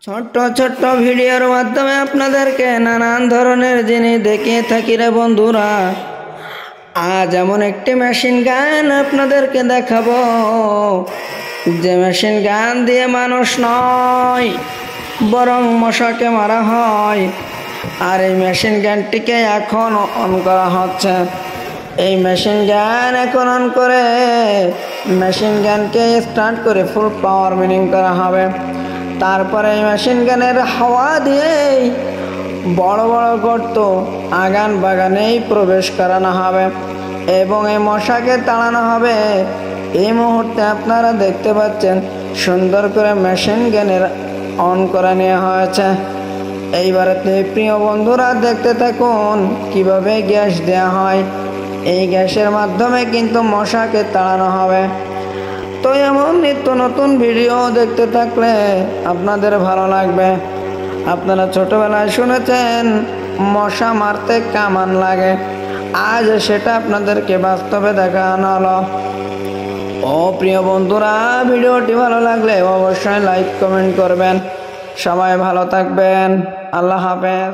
ছোট্ট ছোট্ট ভিডিওর মাধ্যমে আপনাদেরকে নানান ধরনের জিনিস দেখিয়ে থাকি রে বন্ধুরা। আজ এমন একটি মেশিন গান আপনাদেরকে দেখাবো, যে মেশিন গান দিয়ে মানুষ নয় বরং মশাকে মারা হয়। আর এই মেশিন গানটিকে এখন অন করা হচ্ছে। এই মেশিন গান এখন অন করে মেশিন গানকে স্টার্ট করে ফুল পাওয়ার মিনিং করা হবে। তারপরে এই মেশিন গানের হাওয়া দিয়েই বড় বড় গর্ত আগান বাগানেই প্রবেশ করানো হবে এবং এই মশাকে তাড়ানো হবে। এই মুহূর্তে আপনারা দেখতে পাচ্ছেন সুন্দর করে মেশিন গানের অন করে নেওয়া হয়েছে। এইবারেতে প্রিয় বন্ধুরা দেখতে থাকুন কিভাবে গ্যাস দেওয়া হয়। এই গ্যাসের মাধ্যমে কিন্তু মশাকে তাড়ানো হবে। তো এমন নিত্য নতুন ভিডিও দেখতে থাকলে আপনাদের ভালো লাগবে। আপনারা ছোটবেলায় শুনেছেন মশা মারতে কামান লাগে, আজ সেটা আপনাদেরকে বাস্তবে দেখানো হলো। ও প্রিয় বন্ধুরা, ভিডিওটি ভালো লাগলে অবশ্যই লাইক কমেন্ট করবেন। সবাই ভালো থাকবেন। আল্লাহ হাফেজ।